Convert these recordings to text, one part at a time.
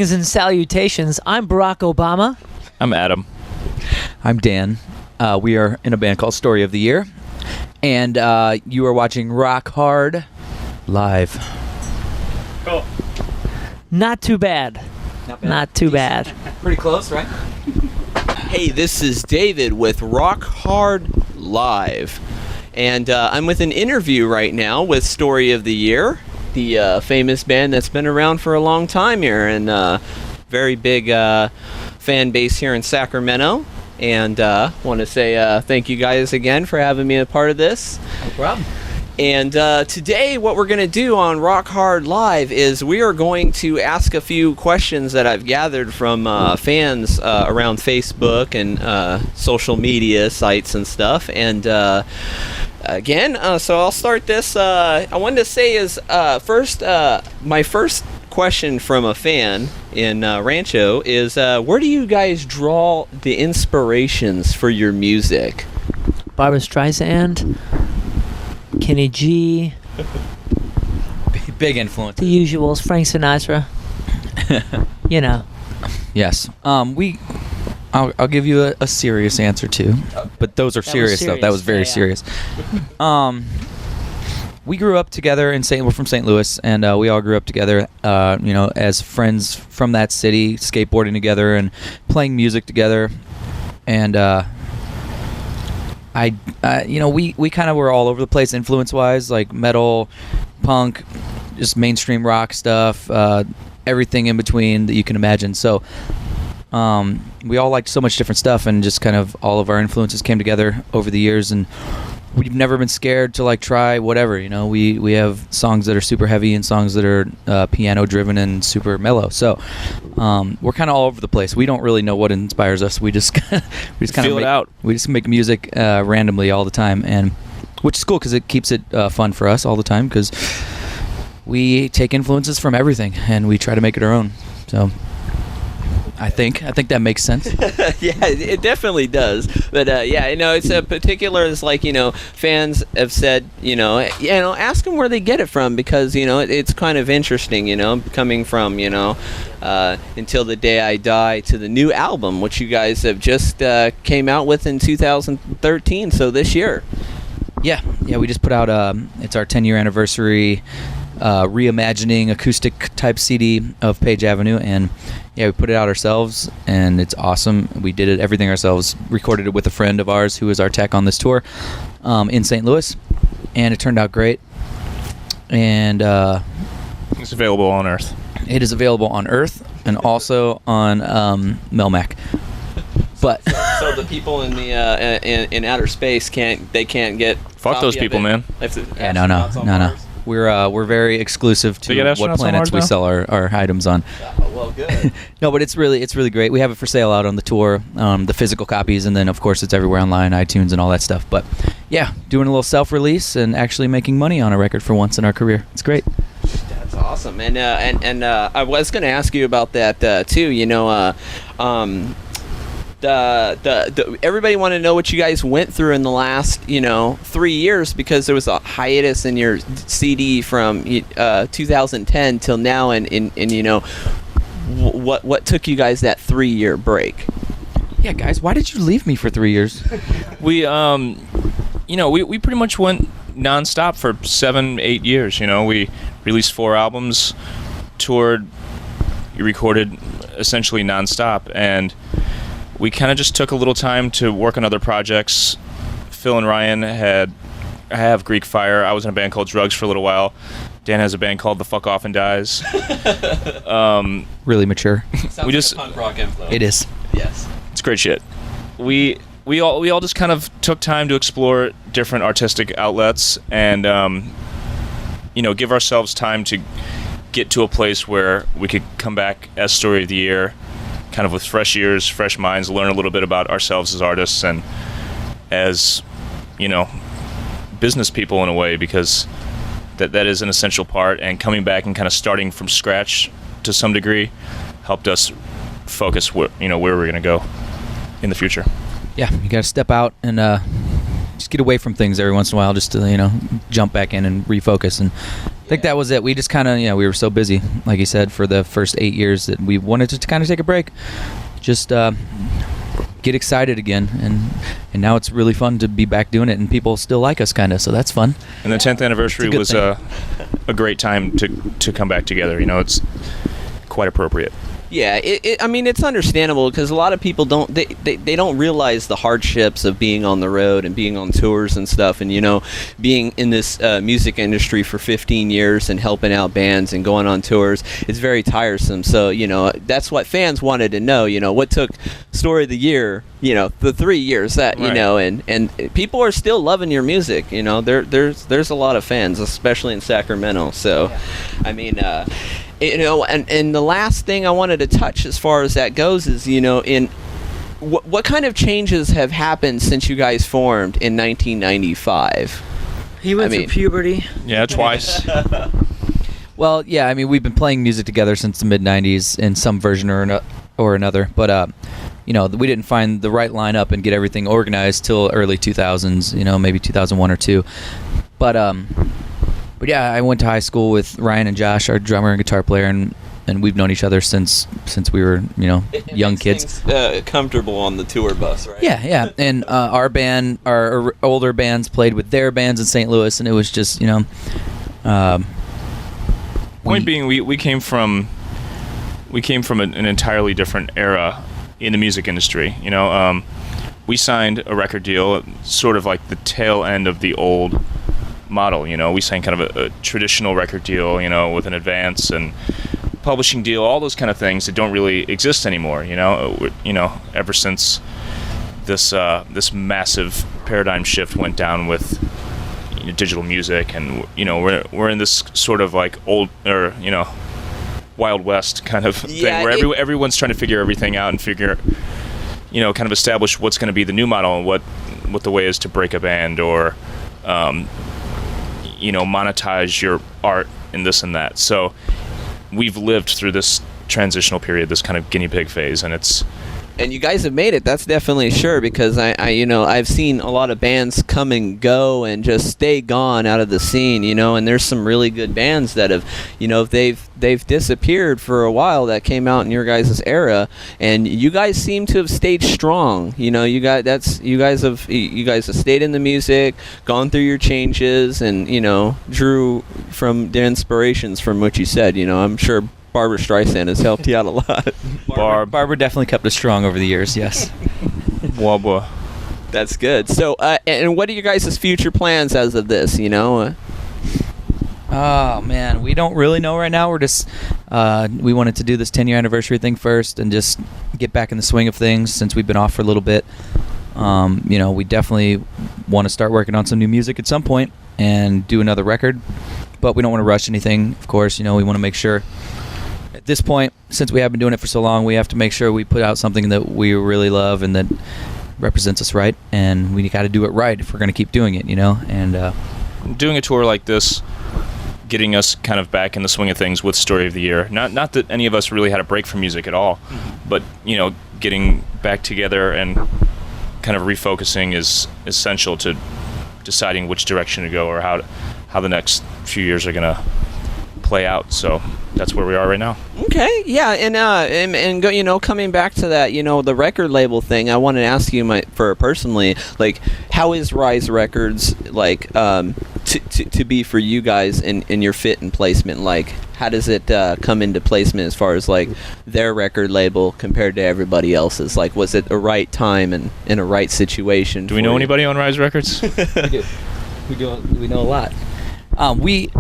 Greetings and salutations. I'm Barack Obama. I'm Adam. I'm Dan. We are in a band called Story of the Year. And you are watching Rock Hard live. Cool. Not too bad. Not too bad. Pretty close, right? Hey, this is David with Rock Hard Live. And I'm with an interview right now with Story of the Year, the famous band that's been around for a long time here, and very big fan base here in Sacramento. And want to say thank you guys again for having me a part of this. No problem. And today what we're going to do on Rock Hard Live is we are going to ask a few questions that I've gathered from fans around Facebook and social media sites and stuff. And again, so I'll start this. I wanted to say is first, my first question from a fan in Rancho is where do you guys draw the inspirations for your music? Barbra Streisand, Kenny G, Big influence. the usuals, Frank Sinatra. You know. Yes. I'll give you a serious answer too, but those are serious stuff. That was very serious. We grew up together in We're from St. Louis, and we all grew up together, as friends from that city, skateboarding together and playing music together. And we kind of were all over the place influence-wise, like metal, punk, just mainstream rock stuff, everything in between that you can imagine. So we all liked so much different stuff, and just kind of all of our influences came together over the years, and we've never been scared to try whatever. We have songs that are super heavy and songs that are piano driven and super mellow. So we're kind of all over the place. We don't really know what inspires us. We just kind of feel it out. We just make music randomly all the time, and which is cool because it keeps it fun for us all the time, because we take influences from everything and we try to make it our own. So I think that makes sense. Yeah, it definitely does. But it's a particular. It's fans have said, ask them where they get it from, because it's kind of interesting. Coming from Until the Day I Die to the new album, which you guys have just came out with in 2013. So this year. Yeah, we just put out. It's our 10-year anniversary. Reimagining acoustic type CD of Page Avenue, and we put it out ourselves, and it's awesome. We did everything ourselves, recorded it with a friend of ours who was our tech on this tour in St. Louis, and it turned out great. And It's available on Earth. It is available on Earth and also on Melmac. But so the people in the in outer space can't get. Fuck those people, man. No. We're very exclusive to what planets we sell our items on. Well, good. No, but it's really great. We have it for sale out on the tour, the physical copies, and then of course it's everywhere online, iTunes, and all that stuff. But yeah, doing a little self-release and actually making money on a record for once in our career. It's great. That's awesome. And I was going to ask you about that too. Everybody wanted to know what you guys went through in the last 3 years, because there was a hiatus in your CD from 2010 till now, and what took you guys that 3-year break? Yeah, guys, why did you leave me for 3 years? We we pretty much went nonstop for 7-8 years. We released 4 albums, toured, recorded essentially nonstop, and we kind of just took a little time to work on other projects. Phil and Ryan have Greek Fire. I was in a band called Drugs for a little while. Dan has a band called The Fuck Off and Dies. Really mature. Sounds like a punk rock influence. It is. Yes. It's great shit. We all just kind of took time to explore different artistic outlets and give ourselves time to get to a place where we could come back as Story of the Year, kind of with fresh ears, fresh minds, learn a little bit about ourselves as artists and as, business people in a way, because that is an essential part. And coming back and kind of starting from scratch to some degree helped us focus where we're going to go in the future. Yeah, you got to step out and just get away from things every once in a while, just to jump back in and refocus. And I think that was it. We just kind of we were so busy, like you said, for the first 8 years that we wanted to kind of take a break, just get excited again, and now it's really fun to be back doing it, and people still like us kind of, so that's fun. And the 10th anniversary was a great time to come back together. It's quite appropriate. Yeah, I mean, it's understandable because a lot of people they don't realize the hardships of being on the road and being on tours and stuff, and being in this music industry for 15 years and helping out bands and going on tours. It's very tiresome. So that's what fans wanted to know. What took Story of the Year, the 3 years that right. and people are still loving your music. There's a lot of fans, especially in Sacramento. So, I mean. And the last thing I wanted to touch as far as that goes is, in what kind of changes have happened since you guys formed in 1995? He went through puberty. Yeah, twice. Well, yeah, I mean, we've been playing music together since the mid-'90s in some version or another, but we didn't find the right lineup and get everything organized till early 2000s, maybe 2001 or 2. But yeah, I went to high school with Ryan and Josh, our drummer and guitar player, and we've known each other since we were, young kids. Comfortable on the tour bus, right? Yeah. And our band, our older bands played with their bands in St. Louis, and it was just, Point being, we came from an entirely different era in the music industry. We signed a record deal, sort of like the tail end of the old model. We signed kind of a traditional record deal, with an advance and publishing deal, all those kind of things that don't really exist anymore. Ever since this massive paradigm shift went down with digital music, and we're in this sort of like old or Wild West kind of thing where everyone's trying to figure everything out and figure kind of establish what's going to be the new model and what the way is to break a band or monetize your art and this and that. So we've lived through this transitional period, this kind of guinea pig phase, and you guys have made it. That's definitely sure, because I've seen a lot of bands come and go and just stay gone out of the scene, and there's some really good bands that have, they've disappeared for a while that came out in your guys' era, and you guys seem to have stayed strong. You guys have stayed in the music, gone through your changes, and drew from the inspirations from what you said. I'm sure Barbra Streisand has helped you out a lot. Barbara definitely kept us strong over the years, yes. Wabba. That's good. So, and what are you guys' future plans as of this, Oh, man, we don't really know right now. We're just, we wanted to do this 10-year anniversary thing first and just get back in the swing of things since we've been off for a little bit. We definitely want to start working on some new music at some point and do another record, but we don't want to rush anything, of course. We want to make sure at this point, since we have been doing it for so long, we have to make sure we put out something that we really love and that represents us right, and we got to do it right if we're going to keep doing it, and doing a tour like this, getting us kind of back in the swing of things with Story of the Year. Not that any of us really had a break from music at all, but getting back together and kind of refocusing is essential to deciding which direction to go or how the next few years are going to play out. So that's where we are right now. Okay, yeah, and go, coming back to that, the record label thing, I wanted to ask you personally, like, how is Rise Records like to be for you guys in your fit and placement? Like, how does it come into placement as far as like their record label compared to everybody else's? Like, was it a right time and in a right situation? Do we know anybody on Rise Records? We do. We know a lot. We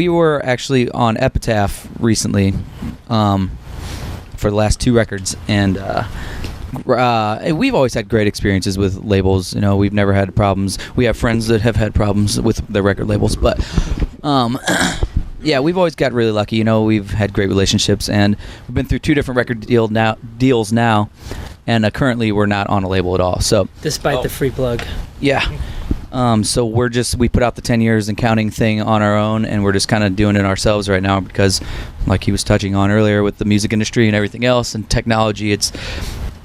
were actually on Epitaph recently for the last 2 records, and we've always had great experiences with labels. We've never had problems. We have friends that have had problems with their record labels, but yeah, we've always got really lucky. We've had great relationships, and we've been through 2 different record deals now, and currently we're not on a label at all. So despite the free plug. Yeah. So we put out the 10 years and counting thing on our own, and we're just kind of doing it ourselves right now because, like he was touching on earlier with the music industry and everything else and technology, it's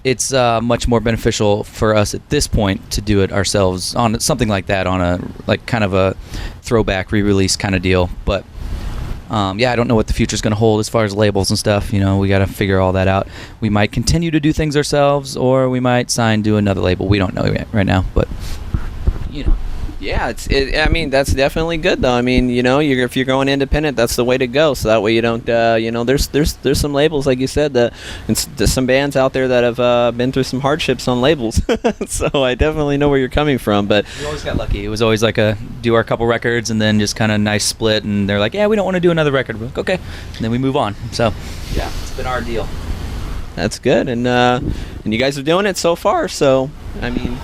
it's much more beneficial for us at this point to do it ourselves on something like that, on a like kind of a throwback re-release kind of deal. But yeah, I don't know what the future's going to hold as far as labels and stuff. You know, we got to figure all that out. We might continue to do things ourselves, or we might sign to another label. We don't know yet right now, but you know. Yeah, I mean, that's definitely good, though. I mean, you know, if you're going independent, that's the way to go. So that way you don't, you know, there's some labels, like you said, there's some bands out there that have been through some hardships on labels. So I definitely know where you're coming from. But we always got lucky. It was always like do our couple records and then just kind of nice split. And they're like, yeah, we don't want to do another record. We're like, okay. And then we move on. So yeah, it's been our deal. That's good. And you guys are doing it so far. So, I mean...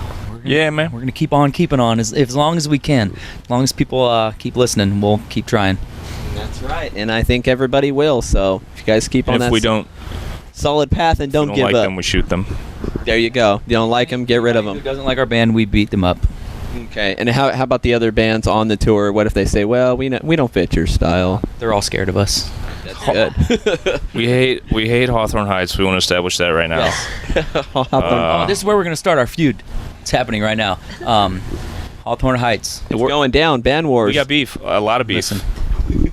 Yeah, man. We're going to keep on keeping on as long as we can. As long as people keep listening, we'll keep trying. That's right. And I think everybody will. So if you guys keep on that solid path and don't give up. If we don't like them, we shoot them. There you go. If you don't like them, get rid of them. Who doesn't like our band, we beat them up. Okay. And how about the other bands on the tour? What if they say, well, we don't fit your style? They're all scared of us. That's good. We hate Hawthorne Heights. We want to establish that right now. Yes. This is where we're going to start our feud. It's happening right now. Hawthorne Heights. It's going down. Band wars. We got beef. A lot of beef. Listen.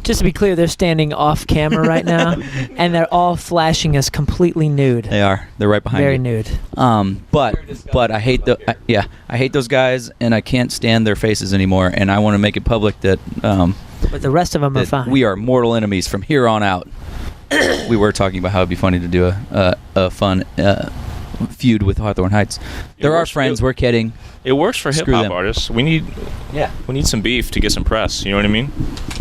Just to be clear, they're standing off camera right now, and they're all flashing us completely nude. They are. They're right behind Very me. nude. But I hate I hate those guys, and I can't stand their faces anymore. And I want to make it public that But the rest of them are that fine. we are mortal enemies from here on out. We were talking about how it'd be funny to do a fun feud with Hawthorne Heights. They're our friends. We're kidding. It works for hip Screw hop them. artists. We need some beef to get some press. You know what I mean?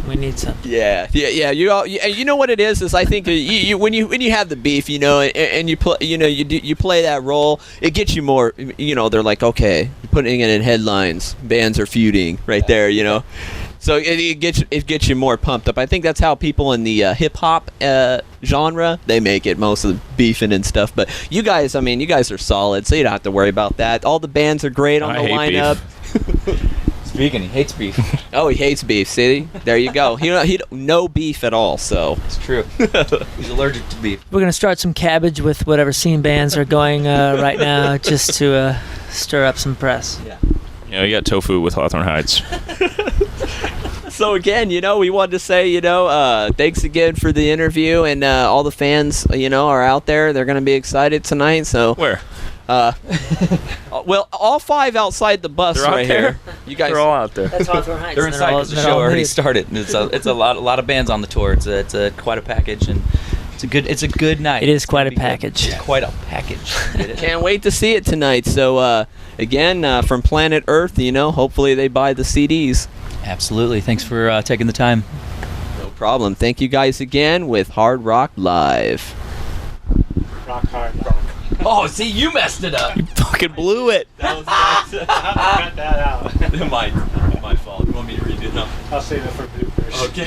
We need some. Yeah. You know what it is I think when you have the beef, you know, and you play, you know, you play that role, it gets you more. You know, they're like, okay, you're putting it in headlines. Bands are feuding right there. You know. So it gets you more pumped up. I think that's how people in the hip hop genre, they make it, most of the beefing and stuff. But you guys, I mean, you guys are solid, so you don't have to worry about that. All the bands are great on the lineup. Speaking, he hates beef. Oh, he hates beef. See, there you go. He no beef at all. So It's true. He's allergic to beef. We're going to start some cabbage with whatever scene bands are going right now, just to stir up some press. yeah. You know, you got tofu with Hawthorne Heights. So again, you know, we wanted to say, you know, thanks again for the interview, and all the fans, you know, are out there. They're going to be excited tonight. So Where? well, all 5 outside the bus They're out right there? here. You guys, They're all out there. That's Hawthorne Heights. They're inside because the show already started. It's a lot of bands on the tour. It's a quite a package, and it's a good night. It is quite a package. It's quite a package. can't wait to see it tonight. So again, from Planet Earth, you know, hopefully they buy the CDs. Absolutely. Thanks for taking the time. No problem. Thank you guys again with Hard Rock Live. Rock hard rock. Oh, see, you messed it up. You fucking blew it. Cut that out. my fault. You want me to redo it? No. I'll save it for bloopers. Okay.